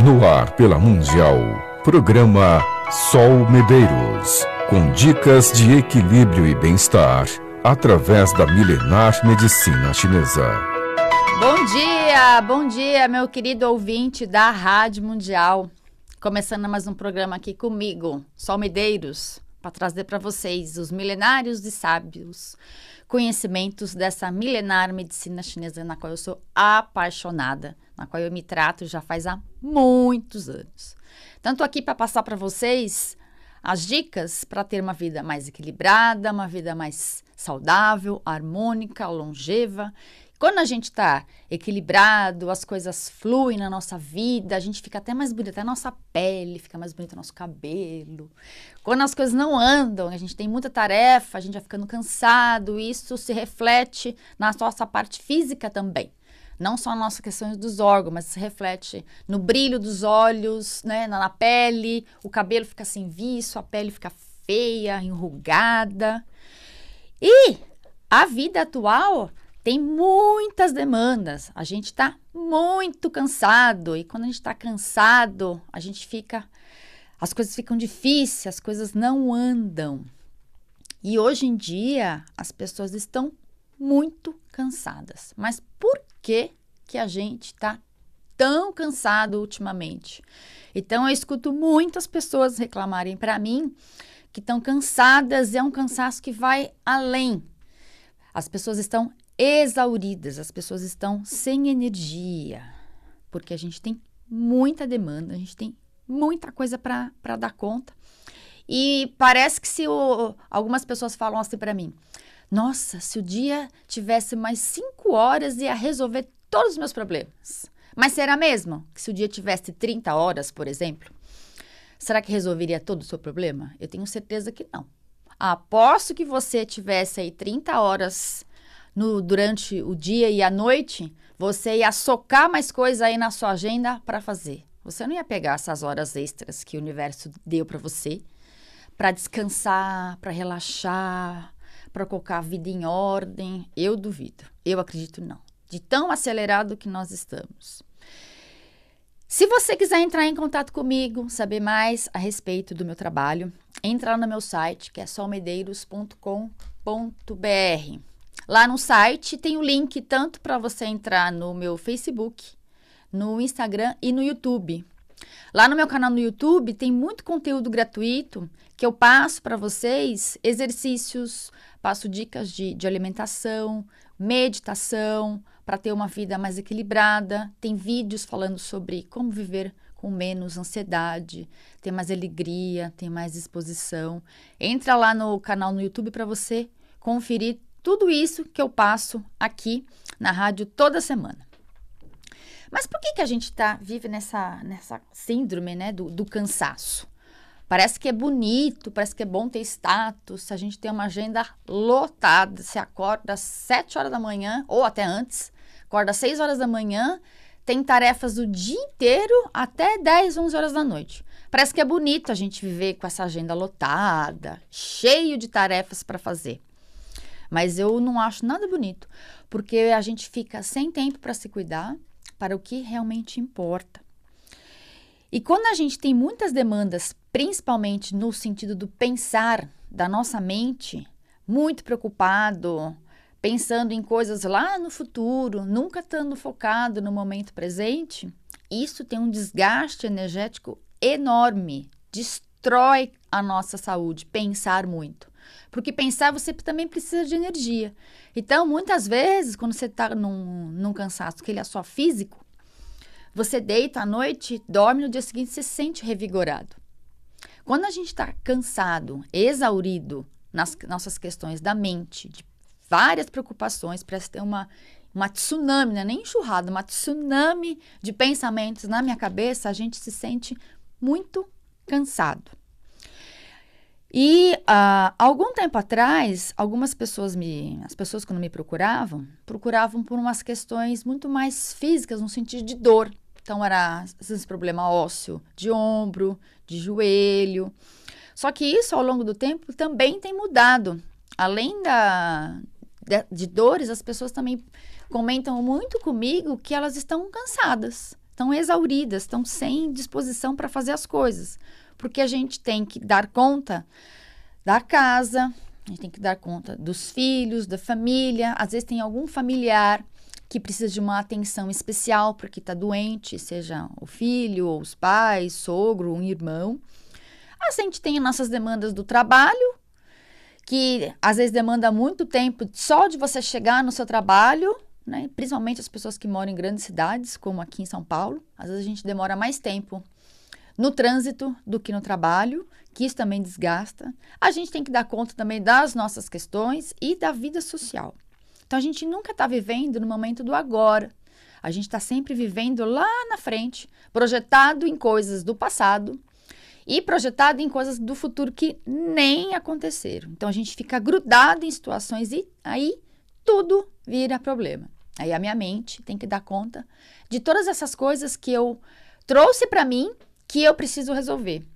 No ar pela Mundial, programa Sol Medeiros, com dicas de equilíbrio e bem-estar, através da milenar medicina chinesa. Bom dia, meu querido ouvinte da Rádio Mundial. Começando mais um programa aqui comigo, Sol Medeiros, para trazer para vocês os milenários e sábios conhecimentos dessa milenar medicina chinesa na qual eu sou apaixonada, na qual eu me trato já faz há muitos anos. Então, estou aqui para passar para vocês as dicas para ter uma vida mais equilibrada, uma vida mais saudável, harmônica, longeva. Quando a gente está equilibrado, as coisas fluem na nossa vida, a gente fica até mais bonita, até a nossa pele fica mais bonita, nosso cabelo. Quando as coisas não andam, a gente tem muita tarefa, a gente vai ficando cansado, isso se reflete na nossa parte física também. Não só nas nossas questões dos órgãos, mas se reflete no brilho dos olhos, né, na pele, o cabelo fica sem viço, a pele fica feia, enrugada. E a vida atual tem muitas demandas, a gente está muito cansado e quando a gente está cansado, as coisas ficam difíceis, as coisas não andam. E hoje em dia as pessoas estão muito cansadas. Mas por que a gente está tão cansado ultimamente? Então eu escuto muitas pessoas reclamarem para mim que estão cansadas e é um cansaço que vai além. As pessoas estão exauridas, as pessoas estão sem energia, porque a gente tem muita demanda, a gente tem muita coisa para dar conta. E parece que algumas pessoas falam assim para mim, nossa, se o dia tivesse mais 5 horas ia resolver todos os meus problemas. Mas será mesmo que se o dia tivesse 30 horas, por exemplo, será que resolveria todo o seu problema? Eu tenho certeza que não. Aposto que você tivesse aí 30 horas durante o dia e a noite, você ia socar mais coisa aí na sua agenda para fazer. Você não ia pegar essas horas extras que o universo deu para você, para descansar, para relaxar, para colocar a vida em ordem. Eu duvido, eu acredito não, de tão acelerado que nós estamos. Se você quiser entrar em contato comigo, saber mais a respeito do meu trabalho, entra lá no meu site, que é solmedeiros.com.br. Lá no site tem o link tanto para você entrar no meu Facebook, no Instagram e no YouTube. Lá no meu canal no YouTube tem muito conteúdo gratuito que eu passo para vocês, exercícios, passo dicas de alimentação, meditação, para ter uma vida mais equilibrada. Tem vídeos falando sobre como viver com menos ansiedade, ter mais alegria, ter mais disposição. Entra lá no canal no YouTube para você conferir tudo isso que eu passo aqui na rádio toda semana. Mas por que a gente vive nessa síndrome, né, do cansaço? Parece que é bonito, parece que é bom ter status, a gente tem uma agenda lotada, você acorda às 7 horas da manhã, ou até antes, acorda às 6 horas da manhã, tem tarefas o dia inteiro até 10, 11 horas da noite. Parece que é bonito a gente viver com essa agenda lotada, cheio de tarefas para fazer. Mas eu não acho nada bonito, porque a gente fica sem tempo para se cuidar, para o que realmente importa. E quando a gente tem muitas demandas, principalmente no sentido do pensar da nossa mente, muito preocupado, pensando em coisas lá no futuro, nunca estando focado no momento presente, isso tem um desgaste energético enorme, destrói a nossa saúde, pensar muito. Porque pensar você também precisa de energia. Então, muitas vezes, quando você está num cansaço que ele é só físico, você deita à noite, dorme, no dia seguinte você se sente revigorado. Quando a gente está cansado, exaurido nas nossas questões da mente, de várias preocupações, parece ter uma tsunami, não é nem enxurrada, uma tsunami de pensamentos na minha cabeça, a gente se sente muito cansado. E algum tempo atrás, algumas pessoas as pessoas quando me procuravam por umas questões muito mais físicas, no sentido de dor. Então, era esse problema ósseo de ombro, de joelho. Só que isso, ao longo do tempo, também tem mudado. Além de dores, as pessoas também comentam muito comigo que elas estão cansadas. estão exauridas, estão sem disposição para fazer as coisas. Porque a gente tem que dar conta da casa, a gente tem que dar conta dos filhos, da família. Às vezes tem algum familiar que precisa de uma atenção especial porque está doente, seja o filho, ou os pais, sogro, um irmão. A gente tem as nossas demandas do trabalho, que às vezes demanda muito tempo só de você chegar no seu trabalho, né? Principalmente as pessoas que moram em grandes cidades, como aqui em São Paulo. Às vezes a gente demora mais tempo no trânsito do que no trabalho, que isso também desgasta. A gente tem que dar conta também das nossas questões e da vida social. Então, a gente nunca está vivendo no momento do agora. A gente está sempre vivendo lá na frente, projetado em coisas do passado e projetado em coisas do futuro que nem aconteceram. Então, a gente fica grudado em situações e aí tudo vira problema. Aí a minha mente tem que dar conta de todas essas coisas que eu trouxe para mim que eu preciso resolver.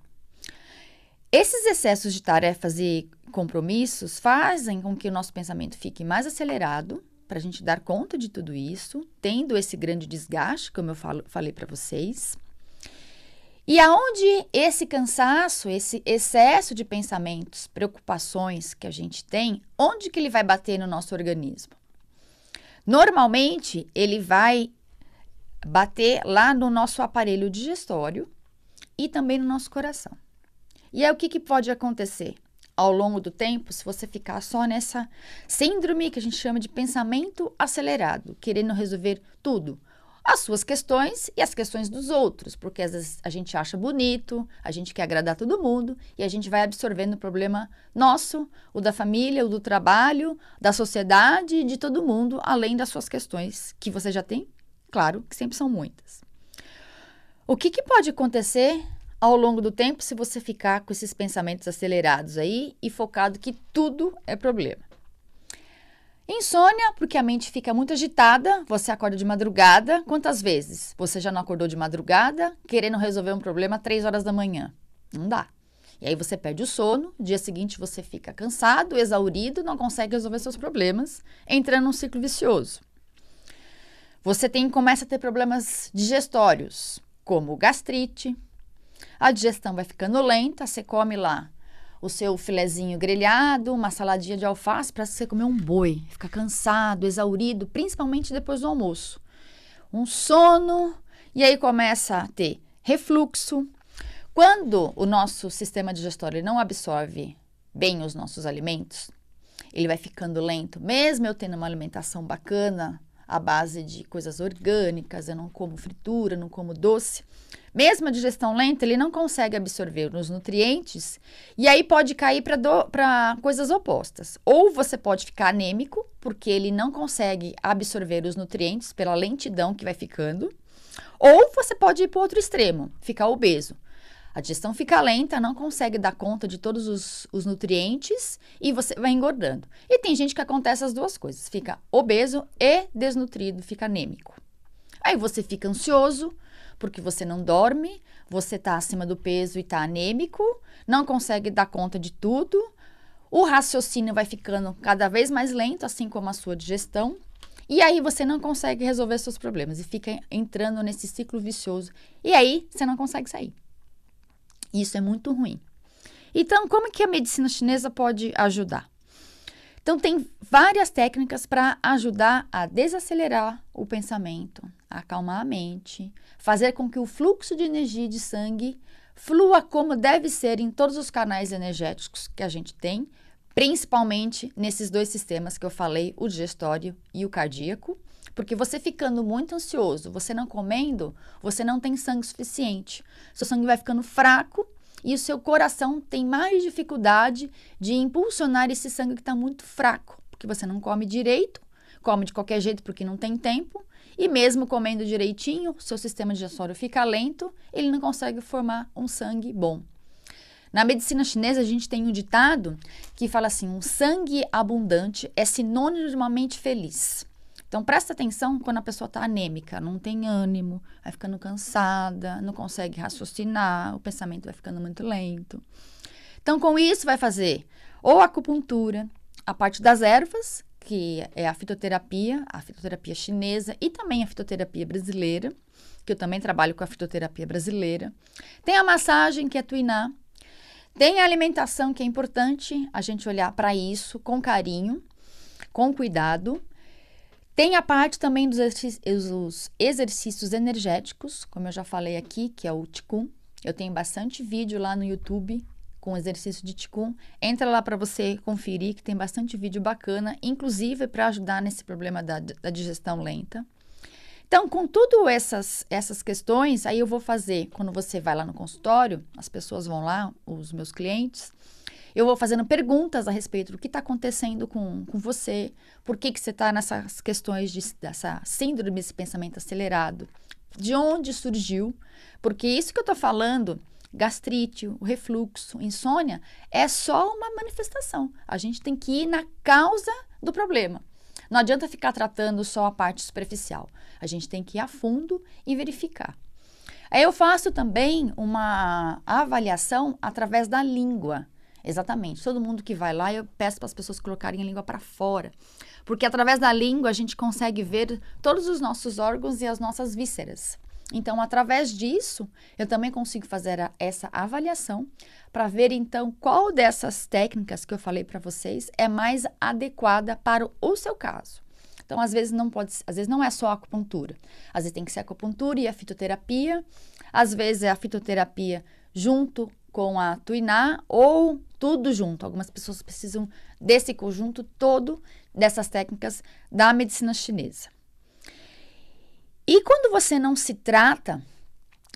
Esses excessos de tarefas e compromissos fazem com que o nosso pensamento fique mais acelerado para a gente dar conta de tudo isso, tendo esse grande desgaste, como eu falei para vocês. E aonde esse cansaço, esse excesso de pensamentos, preocupações que a gente tem, onde que ele vai bater no nosso organismo? Normalmente, ele vai bater lá no nosso aparelho digestório e também no nosso coração. E aí, o que pode acontecer ao longo do tempo se você ficar só nessa síndrome que a gente chama de pensamento acelerado, querendo resolver tudo? As suas questões e as questões dos outros, porque às vezes a gente acha bonito, a gente quer agradar todo mundo e a gente vai absorvendo o problema nosso, o da família, o do trabalho, da sociedade, de todo mundo, além das suas questões que você já tem, claro, que sempre são muitas. O que pode acontecer ao longo do tempo se você ficar com esses pensamentos acelerados aí e focado que tudo é problema? Insônia, porque a mente fica muito agitada, você acorda de madrugada. Quantas vezes você já não acordou de madrugada querendo resolver um problema às 3 horas da manhã? Não dá. E aí você perde o sono, no dia seguinte você fica cansado, exaurido, não consegue resolver seus problemas, entrando num ciclo vicioso. Você começa a ter problemas digestórios, como gastrite. A digestão vai ficando lenta, você come lá o seu filezinho grelhado, uma saladinha de alface, para você comer um boi, fica cansado, exaurido, principalmente depois do almoço. Um sono, e aí começa a ter refluxo. Quando o nosso sistema digestório não absorve bem os nossos alimentos, ele vai ficando lento, mesmo eu tendo uma alimentação bacana, à base de coisas orgânicas, eu não como fritura, não como doce. Mesmo a digestão lenta, ele não consegue absorver os nutrientes e aí pode cair para coisas opostas. Ou você pode ficar anêmico, porque ele não consegue absorver os nutrientes pela lentidão que vai ficando. Ou você pode ir para o outro extremo, ficar obeso. A digestão fica lenta, não consegue dar conta de todos os nutrientes e você vai engordando. E tem gente que acontece as duas coisas, fica obeso e desnutrido, fica anêmico. Aí você fica ansioso, porque você não dorme, você está acima do peso e está anêmico, não consegue dar conta de tudo, o raciocínio vai ficando cada vez mais lento, assim como a sua digestão, e aí você não consegue resolver seus problemas e fica entrando nesse ciclo vicioso, e aí você não consegue sair. Isso é muito ruim. Então, como que a medicina chinesa pode ajudar? Então, tem várias técnicas para ajudar a desacelerar o pensamento, acalmar a mente, fazer com que o fluxo de energia e de sangue flua como deve ser em todos os canais energéticos que a gente tem, principalmente nesses dois sistemas que eu falei, o digestório e o cardíaco, porque você ficando muito ansioso, você não comendo, você não tem sangue suficiente. Seu sangue vai ficando fraco e o seu coração tem mais dificuldade de impulsionar esse sangue que está muito fraco, porque você não come direito, come de qualquer jeito porque não tem tempo, e mesmo comendo direitinho, seu sistema digestório fica lento, ele não consegue formar um sangue bom. Na medicina chinesa, a gente tem um ditado que fala assim, um sangue abundante é sinônimo de uma mente feliz. Então, presta atenção quando a pessoa está anêmica, não tem ânimo, vai ficando cansada, não consegue raciocinar, o pensamento vai ficando muito lento. Então, com isso, vai fazer ou acupuntura, a parte das ervas, que é a fitoterapia chinesa e também a fitoterapia brasileira, que eu também trabalho com a fitoterapia brasileira. Tem a massagem, que é Tuiná. Tem a alimentação, que é importante a gente olhar para isso com carinho, com cuidado. Tem a parte também dos exercícios energéticos, como eu já falei aqui, que é o Qigong. Eu tenho bastante vídeo lá no YouTube com exercício de Qigong. Entra lá para você conferir, que tem bastante vídeo bacana, inclusive para ajudar nesse problema da digestão lenta. Então, com tudo essas questões, aí eu vou fazer, quando você vai lá no consultório, as pessoas vão lá, os meus clientes, eu vou fazendo perguntas a respeito do que está acontecendo com você, por que você está nessas questões dessa síndrome desse pensamento acelerado, de onde surgiu, porque isso que eu estou falando, gastrite, o refluxo, insônia, é só uma manifestação. A gente tem que ir na causa do problema. Não adianta ficar tratando só a parte superficial. A gente tem que ir a fundo e verificar. Aí eu faço também uma avaliação através da língua. Exatamente. Todo mundo que vai lá, eu peço para as pessoas colocarem a língua para fora. Porque através da língua a gente consegue ver todos os nossos órgãos e as nossas vísceras. Então, através disso, eu também consigo fazer essa avaliação para ver, então, qual dessas técnicas que eu falei para vocês é mais adequada para o seu caso. Então, às vezes não é só a acupuntura. Às vezes tem que ser a acupuntura e a fitoterapia. Às vezes é a fitoterapia junto com a Tuiná ou tudo junto. Algumas pessoas precisam desse conjunto todo dessas técnicas da medicina chinesa. E quando você não se trata,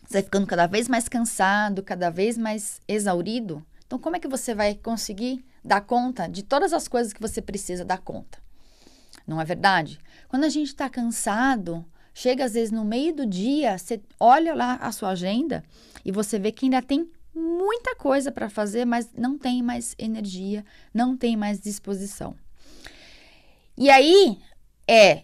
você vai ficando cada vez mais cansado, cada vez mais exaurido. Então, como é que você vai conseguir dar conta de todas as coisas que você precisa dar conta? Não é verdade? Quando a gente está cansado, chega às vezes no meio do dia, você olha lá a sua agenda e você vê que ainda tem muita coisa para fazer, mas não tem mais energia, não tem mais disposição. E aí,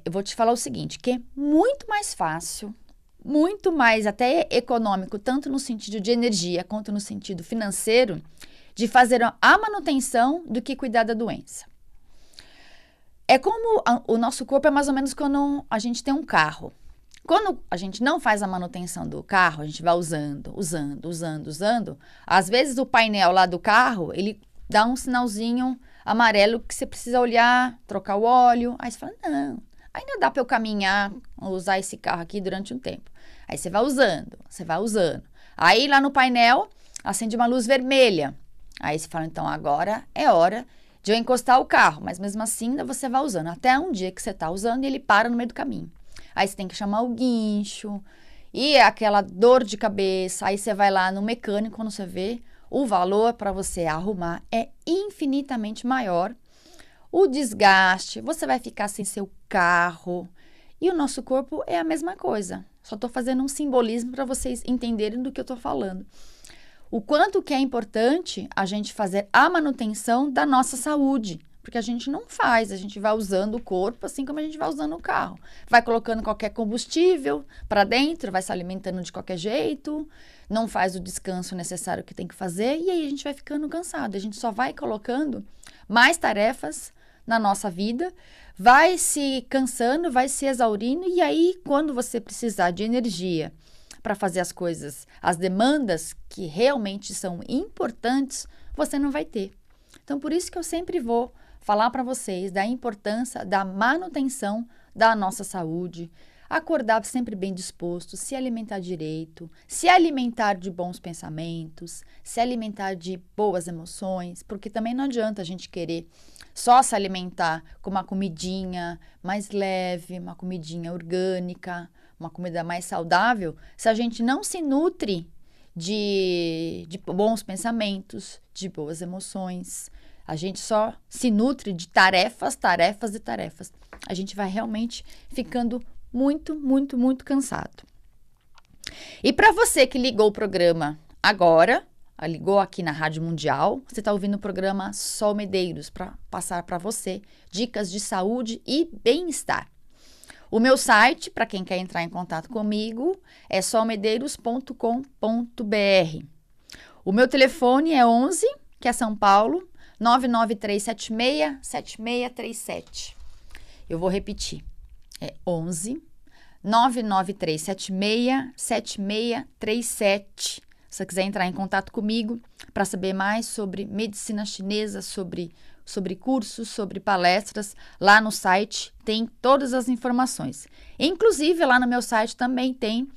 eu vou te falar o seguinte, que é muito mais fácil, muito mais até econômico, tanto no sentido de energia quanto no sentido financeiro, de fazer a manutenção do que cuidar da doença. É como o nosso corpo é mais ou menos quando a gente tem um carro. Quando a gente não faz a manutenção do carro, a gente vai usando. Às vezes o painel lá do carro, ele dá um sinalzinho amarelo que você precisa olhar, trocar o óleo. Aí você fala, não, ainda dá para eu caminhar, usar esse carro aqui durante um tempo. Aí você vai usando. Aí lá no painel, acende uma luz vermelha. Aí você fala, então agora é hora de eu encostar o carro. Mas mesmo assim, ainda você vai usando. Até um dia que você está usando e ele para no meio do caminho. Aí você tem que chamar o guincho. E é aquela dor de cabeça. Aí você vai lá no mecânico, quando você vê, o valor para você arrumar é infinitamente maior. O desgaste, você vai ficar sem seu carro. E o nosso corpo é a mesma coisa. Só estou fazendo um simbolismo para vocês entenderem do que eu estou falando. O quanto que é importante a gente fazer a manutenção da nossa saúde. Porque a gente não faz, a gente vai usando o corpo assim como a gente vai usando o carro. Vai colocando qualquer combustível para dentro, vai se alimentando de qualquer jeito, não faz o descanso necessário que tem que fazer e aí a gente vai ficando cansado. A gente só vai colocando mais tarefas na nossa vida, vai se cansando, vai se exaurindo e aí quando você precisar de energia para fazer as coisas, as demandas que realmente são importantes, você não vai ter. Então, por isso que eu sempre vou falar para vocês da importância da manutenção da nossa saúde, acordar sempre bem disposto, se alimentar direito, se alimentar de bons pensamentos, se alimentar de boas emoções, porque também não adianta a gente querer só se alimentar com uma comidinha mais leve, uma comidinha orgânica, uma comida mais saudável, se a gente não se nutre de bons pensamentos, de boas emoções. A gente só se nutre de tarefas. A gente vai realmente ficando muito, muito, muito cansado. E para você que ligou o programa agora, ligou aqui na Rádio Mundial, você está ouvindo o programa Sol Medeiros para passar para você dicas de saúde e bem-estar. O meu site, para quem quer entrar em contato comigo, é solmedeiros.com.br. O meu telefone é 11, que é São Paulo, 99376-7637. Eu vou repetir. É 11 993767637. Se você quiser entrar em contato comigo para saber mais sobre medicina chinesa, sobre cursos, sobre palestras, lá no site tem todas as informações. Inclusive, lá no meu site também tem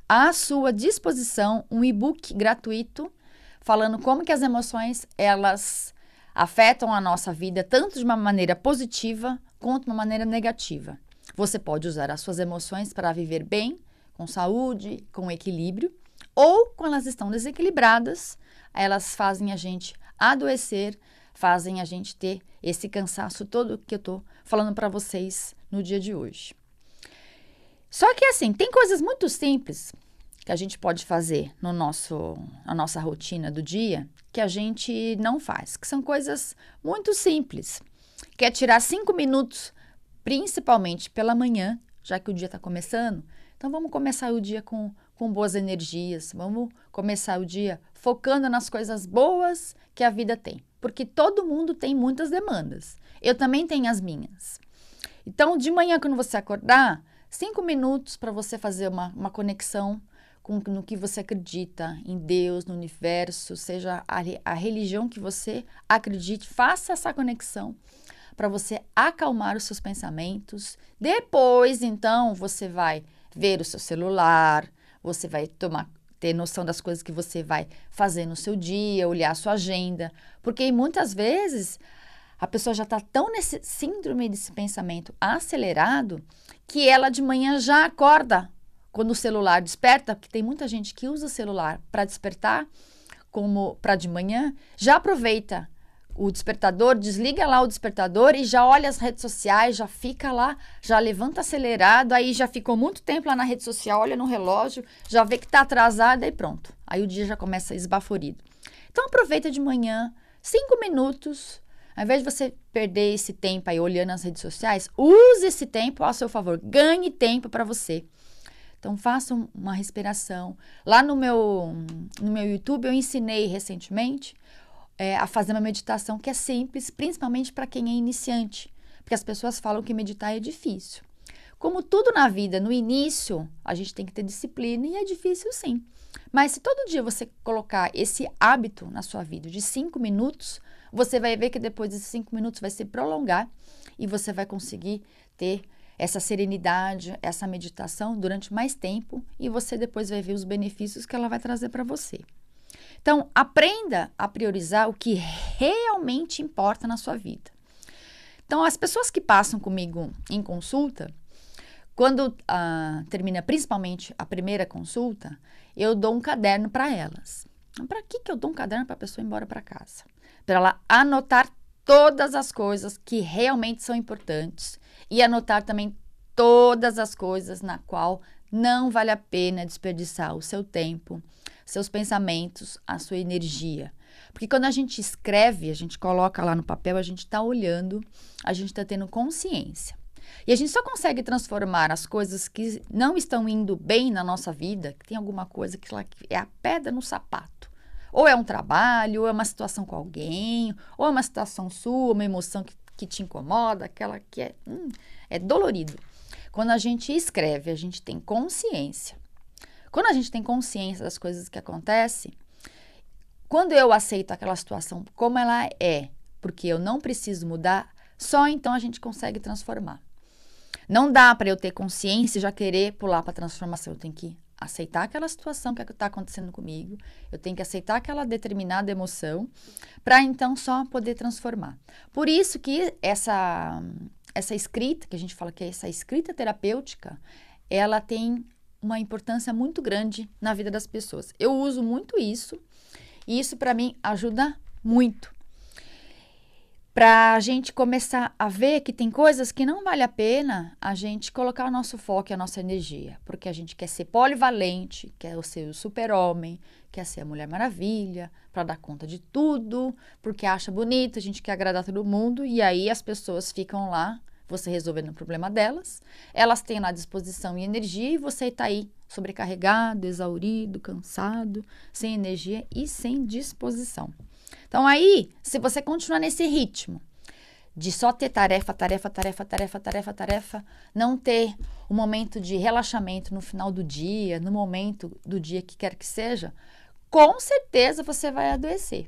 à sua disposição um e-book gratuito falando como que as emoções, elas afetam a nossa vida tanto de uma maneira positiva quanto de uma maneira negativa. Você pode usar as suas emoções para viver bem, com saúde, com equilíbrio, ou quando elas estão desequilibradas, elas fazem a gente adoecer, fazem a gente ter esse cansaço todo que eu estou falando para vocês no dia de hoje. Só que assim, tem coisas muito simples que a gente pode fazer na nossa rotina do dia que a gente não faz, que são coisas muito simples, que é tirar 5 minutos, principalmente pela manhã, já que o dia está começando. Então vamos começar o dia com boas energias, vamos começar o dia focando nas coisas boas que a vida tem, porque todo mundo tem muitas demandas, eu também tenho as minhas. Então de manhã quando você acordar, 5 minutos para você fazer uma conexão no que você acredita, em Deus, no universo, seja a religião que você acredite, faça essa conexão para você acalmar os seus pensamentos. Depois, então, você vai ver o seu celular, você vai ter noção das coisas que você vai fazer no seu dia, olhar a sua agenda, porque muitas vezes a pessoa já está tão nesse síndrome desse pensamento acelerado que ela de manhã já acorda quando o celular desperta, porque tem muita gente que usa o celular para despertar, como para de manhã, já aproveita o despertador, desliga lá o despertador e já olha as redes sociais, já fica lá, já levanta acelerado, aí já ficou muito tempo lá na rede social, olha no relógio, já vê que está atrasado e pronto. Aí o dia já começa esbaforido. Então aproveita de manhã, 5 minutos, ao invés de você perder esse tempo aí olhando as redes sociais, use esse tempo ao seu favor, ganhe tempo para você. Então, faça uma respiração. Lá no meu YouTube, eu ensinei recentemente a fazer uma meditação que é simples, principalmente para quem é iniciante. Porque as pessoas falam que meditar é difícil. Como tudo na vida, no início, a gente tem que ter disciplina e é difícil sim. Mas se todo dia você colocar esse hábito na sua vida de 5 minutos, você vai ver que depois desses 5 minutos vai se prolongar e você vai conseguir ter essa serenidade, essa meditação durante mais tempo e você depois vai ver os benefícios que ela vai trazer para você. Então, aprenda a priorizar o que realmente importa na sua vida. Então, as pessoas que passam comigo em consulta, quando termina principalmente a primeira consulta, eu dou um caderno para elas. Para que eu dou um caderno para a pessoa ir embora para casa? Para ela anotar todas as coisas que realmente são importantes e anotar também todas as coisas na qual não vale a pena desperdiçar o seu tempo, seus pensamentos, a sua energia. Porque quando a gente escreve, a gente coloca lá no papel, a gente está olhando, a gente está tendo consciência. E a gente só consegue transformar as coisas que não estão indo bem na nossa vida, que tem alguma coisa que é a pedra no sapato. Ou é um trabalho, ou é uma situação com alguém, ou é uma situação sua, uma emoção que te incomoda, aquela que é dolorido. Quando a gente escreve, a gente tem consciência. Quando a gente tem consciência das coisas que acontecem, quando eu aceito aquela situação como ela é, porque eu não preciso mudar, só então a gente consegue transformar. Não dá para eu ter consciência e já querer pular para a transformação. Eu tenho que aceitar aquela situação que está acontecendo comigo, eu tenho que aceitar aquela determinada emoção, para então só poder transformar. Por isso que essa escrita, que a gente fala que é essa escrita terapêutica, ela tem uma importância muito grande na vida das pessoas. Eu uso muito isso, e isso para mim ajuda muito. Para a gente começar a ver que tem coisas que não vale a pena a gente colocar o nosso foco e a nossa energia, porque a gente quer ser polivalente, quer ser o super-homem, quer ser a Mulher Maravilha, para dar conta de tudo, porque acha bonito, a gente quer agradar todo mundo, e aí as pessoas ficam lá, você resolvendo o problema delas, elas têm lá disposição e energia, e você está aí sobrecarregado, exaurido, cansado, sem energia e sem disposição. Então aí, se você continuar nesse ritmo de só ter tarefa, não ter um momento de relaxamento no final do dia, no momento do dia que quer que seja, com certeza você vai adoecer.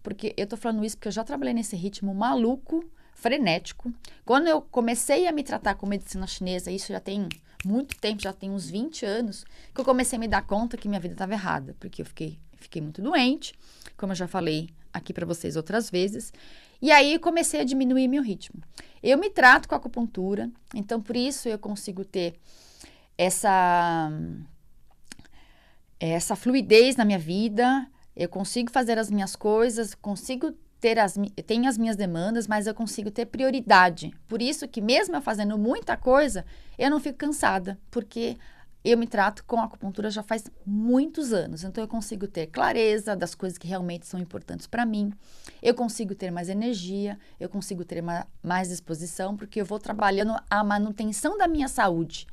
Porque eu tô falando isso porque eu já trabalhei nesse ritmo maluco, frenético. Quando eu comecei a me tratar com medicina chinesa, isso já tem muito tempo, já tem uns 20 anos, que eu comecei a me dar conta que minha vida estava errada, porque eu fiquei muito doente, como eu já falei aqui para vocês outras vezes, e aí comecei a diminuir meu ritmo. Eu me trato com acupuntura, então por isso eu consigo ter essa fluidez na minha vida, eu consigo fazer as minhas coisas, consigo tenho as minhas demandas, mas eu consigo ter prioridade. Por isso que mesmo eu fazendo muita coisa, eu não fico cansada, porque eu me trato com acupuntura já faz muitos anos. Então eu consigo ter clareza das coisas que realmente são importantes para mim. Eu consigo ter mais energia, eu consigo ter mais disposição, porque eu vou trabalhando a manutenção da minha saúde.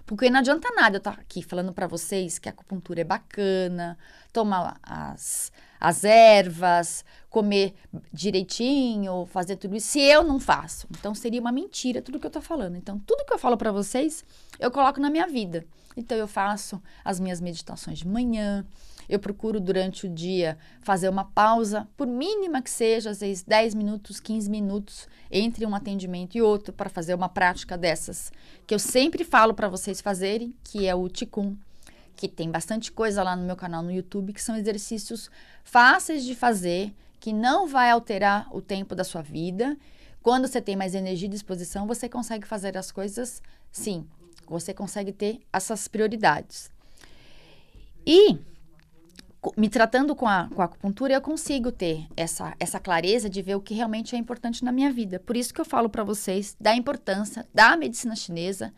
Porque não adianta nada eu estar aqui falando para vocês que a acupuntura é bacana, tomar as ervas, comer direitinho, fazer tudo isso, se eu não faço. Então, seria uma mentira tudo que eu estou falando. Então, tudo que eu falo para vocês, eu coloco na minha vida. Então, eu faço as minhas meditações de manhã, eu procuro durante o dia fazer uma pausa, por mínima que seja, às vezes 10 minutos, 15 minutos, entre um atendimento e outro, para fazer uma prática dessas, que eu sempre falo para vocês fazerem, que é o Qigong, que tem bastante coisa lá no meu canal no YouTube, que são exercícios fáceis de fazer, que não vai alterar o tempo da sua vida. Quando você tem mais energia e disposição, você consegue fazer as coisas, sim, você consegue ter essas prioridades. E me tratando com a acupuntura, eu consigo ter essa clareza de ver o que realmente é importante na minha vida. Por isso que eu falo para vocês da importância da medicina chinesa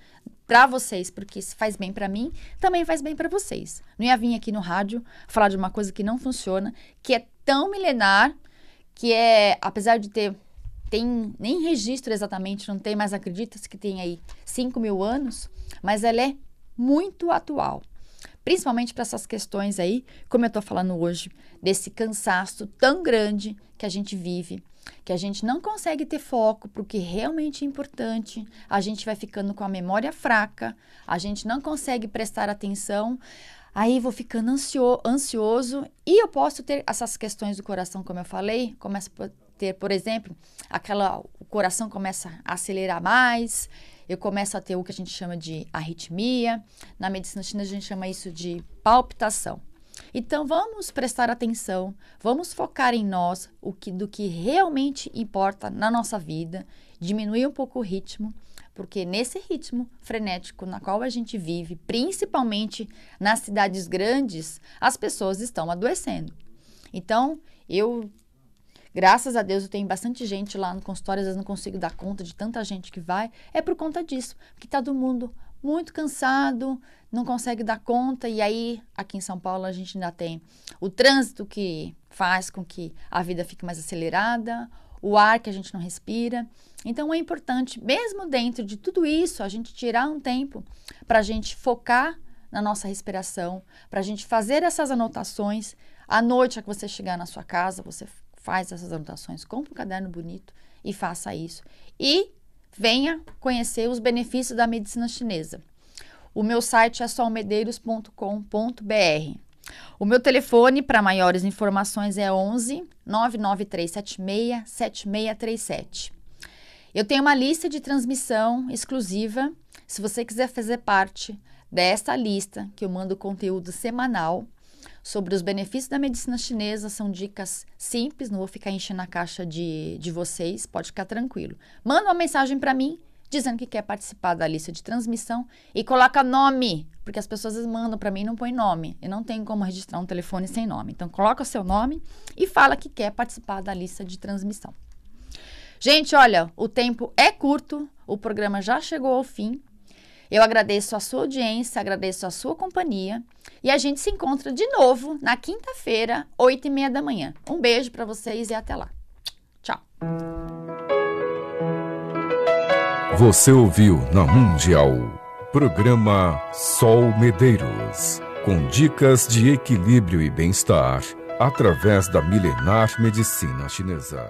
para vocês, porque se faz bem para mim, também faz bem para vocês. Não ia vir aqui no rádio falar de uma coisa que não funciona, que é tão milenar, que é, apesar de tem nem registro exatamente, não tem, mas acredita-se que tem aí 5.000 anos, mas ela é muito atual. Principalmente para essas questões aí, como eu estou falando hoje, desse cansaço tão grande que a gente vive, que a gente não consegue ter foco para o que realmente é importante, a gente vai ficando com a memória fraca, a gente não consegue prestar atenção, aí vou ficando ansioso e eu posso ter essas questões do coração, como eu falei, começo a ter, por exemplo, o coração começa a acelerar mais, eu começo a ter o que a gente chama de arritmia. Na medicina chinesa a gente chama isso de palpitação. Então vamos prestar atenção, vamos focar em nós, do que realmente importa na nossa vida, diminuir um pouco o ritmo, porque nesse ritmo frenético na qual a gente vive, principalmente nas cidades grandes, as pessoas estão adoecendo. Então, graças a Deus, eu tenho bastante gente lá no consultório, às vezes não consigo dar conta de tanta gente que vai. É por conta disso, porque está todo mundo muito cansado, não consegue dar conta. E aí, aqui em São Paulo, a gente ainda tem o trânsito que faz com que a vida fique mais acelerada, o ar que a gente não respira. Então, é importante, mesmo dentro de tudo isso, a gente tirar um tempo para a gente focar na nossa respiração, para a gente fazer essas anotações. À noite, que você chegar na sua casa, você faz essas anotações, compre um caderno bonito e faça isso. E venha conhecer os benefícios da medicina chinesa. O meu site é solmedeiros.com.br. O meu telefone para maiores informações é 11 99376 7637. Eu tenho uma lista de transmissão exclusiva. Se você quiser fazer parte dessa lista, que eu mando conteúdo semanal, sobre os benefícios da medicina chinesa, são dicas simples, não vou ficar enchendo a caixa de vocês, pode ficar tranquilo. Manda uma mensagem para mim, dizendo que quer participar da lista de transmissão e coloca nome, porque as pessoas mandam para mim e não põem nome. Eu não tenho como registrar um telefone sem nome. Então, coloca o seu nome e fala que quer participar da lista de transmissão. Gente, olha, o tempo é curto, o programa já chegou ao fim. Eu agradeço a sua audiência, agradeço a sua companhia e a gente se encontra de novo na quinta-feira, 8h30 da manhã. Um beijo para vocês e até lá. Tchau. Você ouviu na Mundial, programa Sol Medeiros, com dicas de equilíbrio e bem-estar através da milenar medicina chinesa.